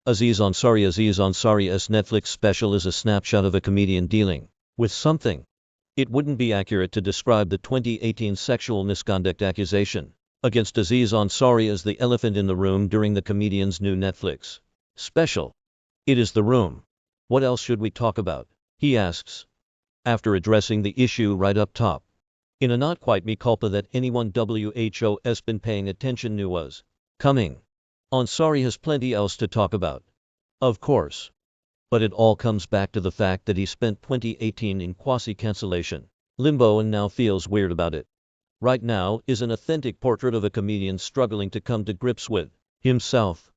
Aziz Ansari's Netflix special is a snapshot of a comedian dealing with something. It wouldn't be accurate to describe the 2018 sexual misconduct accusation against Aziz Ansari as the elephant in the room during the comedian's new Netflix special. It is the room. What else should we talk about? He asks, after addressing the issue right up top. In a not quite mea culpa that anyone who's been paying attention knew was coming. Ansari has plenty else to talk about. Of course. But it all comes back to the fact that he spent 2018 in quasi-cancellation limbo and now feels weird about it. Right Now is an authentic portrait of a comedian struggling to come to grips with himself,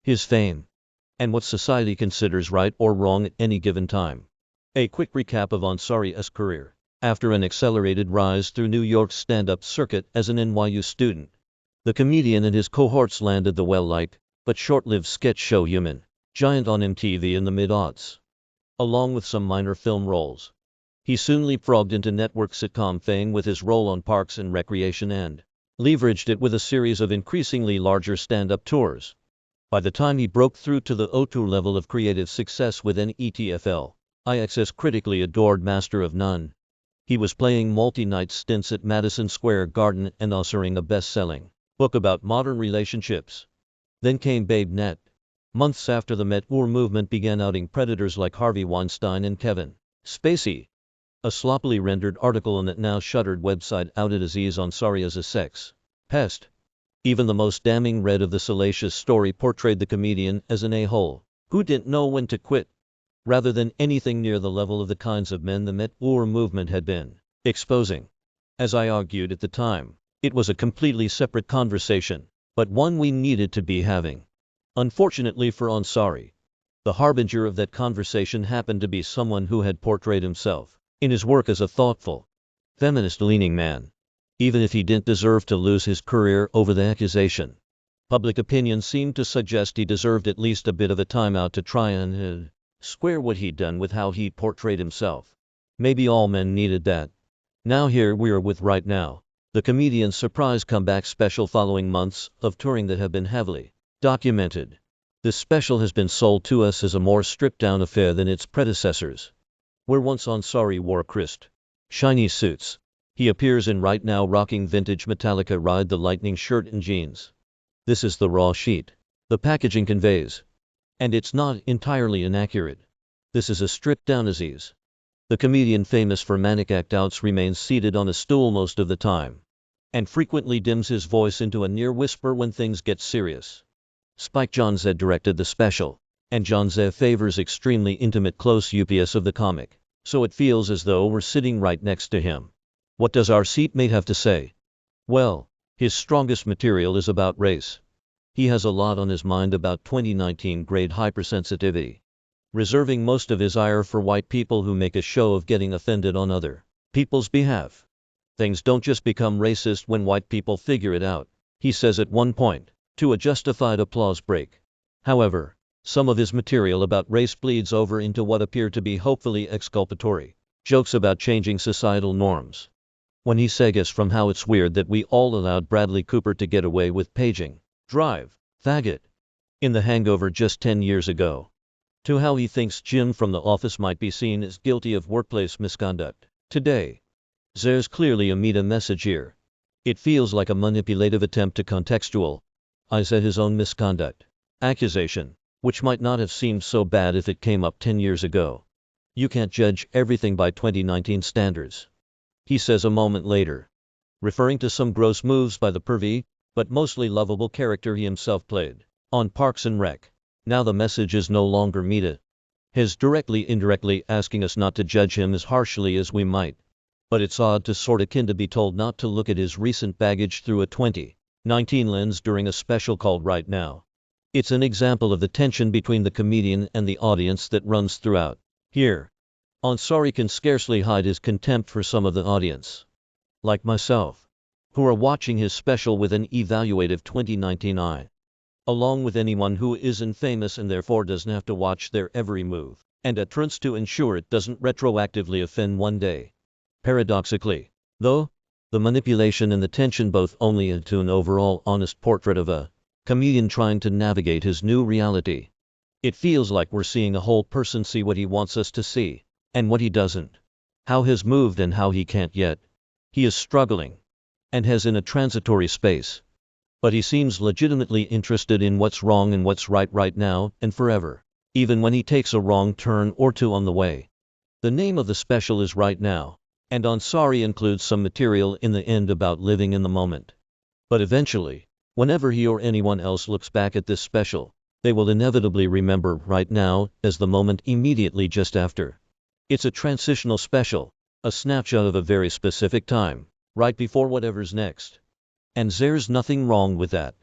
his fame, and what society considers right or wrong at any given time. A quick recap of Ansari's career. After an accelerated rise through New York's stand-up circuit as an NYU student, the comedian and his cohorts landed the well-liked, but short-lived sketch show Human Giant on MTV in the mid-aughts. Along with some minor film roles, he soon leapfrogged into network sitcom fame with his role on Parks and Recreation and leveraged it with a series of increasingly larger stand-up tours. By the time he broke through to the O2 level of creative success with NETFLIX's critically adored Master of None, he was playing multi-night stints at Madison Square Garden and authoring a best-selling book about modern relationships. Then came Babe Net. Months after the Me Too movement began outing predators like Harvey Weinstein and Kevin Spacey. A sloppily rendered article on that now shuttered website outed Aziz Ansari as a sex pest. Even the most damning read of the salacious story portrayed the comedian as an a-hole who didn't know when to quit, rather than anything near the level of the kinds of men the Me Too movement had been exposing. As I argued at the time, it was a completely separate conversation, but one we needed to be having. Unfortunately for Ansari, the harbinger of that conversation happened to be someone who had portrayed himself in his work as a thoughtful, feminist-leaning man. Even if he didn't deserve to lose his career over the accusation, public opinion seemed to suggest he deserved at least a bit of a timeout to try and square what he'd done with how he portrayed himself. Maybe all men needed that. Now here we are with Right Now, the comedian's surprise comeback special following months of touring that have been heavily documented. This special has been sold to us as a more stripped-down affair than its predecessors. Where once Ansari wore crisp, shiny suits, he appears in Right Now rocking vintage Metallica Ride the Lightning shirt and jeans. This is the raw sheet the packaging conveys. And it's not entirely inaccurate. This is a stripped-down Aziz. The comedian famous for manic act-outs remains seated on a stool most of the time, and frequently dims his voice into a near whisper when things get serious. Spike Jonze directed the special, and Jonze favors extremely intimate close ups of the comic, so it feels as though we're sitting right next to him. What does our seatmate have to say? Well, his strongest material is about race. He has a lot on his mind about 2019 grade hypersensitivity, reserving most of his ire for white people who make a show of getting offended on other people's behalf. Things don't just become racist when white people figure it out, he says at one point, to a justified applause break. However, some of his material about race bleeds over into what appear to be hopefully exculpatory jokes about changing societal norms. When he segues from how it's weird that we all allowed Bradley Cooper to get away with paging "drive, faggot" in The Hangover just 10 years ago, to how he thinks Jim from The Office might be seen as guilty of workplace misconduct today. There's clearly a meta message here. It feels like a manipulative attempt to contextualize his own misconduct accusation, which might not have seemed so bad if it came up 10 years ago. You can't judge everything by 2019 standards, he says a moment later, referring to some gross moves by the pervy, but mostly lovable character he himself played on Parks and Rec. Now the message is no longer meta. He's indirectly asking us not to judge him as harshly as we might. But it's odd to sorta kinda be told not to look at his recent baggage through a 2019 lens during a special called Right Now. It's an example of the tension between the comedian and the audience that runs throughout. Here, Ansari can scarcely hide his contempt for some of the audience, like myself, who are watching his special with an evaluative 2019 eye, along with anyone who isn't famous and therefore doesn't have to watch their every move, and turns to ensure it doesn't retroactively offend one day. Paradoxically, though, the manipulation and the tension both only add to an overall honest portrait of a comedian trying to navigate his new reality. It feels like we're seeing a whole person see what he wants us to see, and what he doesn't. How he's moved and how he can't yet. He is struggling, and has in a transitory space. But he seems legitimately interested in what's wrong and what's right now and forever, even when he takes a wrong turn or two on the way. The name of the special is Right Now, and Ansari includes some material in the end about living in the moment. But eventually, whenever he or anyone else looks back at this special, they will inevitably remember right now as the moment immediately just after. It's a transitional special, a snapshot of a very specific time, right before whatever's next. And there's nothing wrong with that.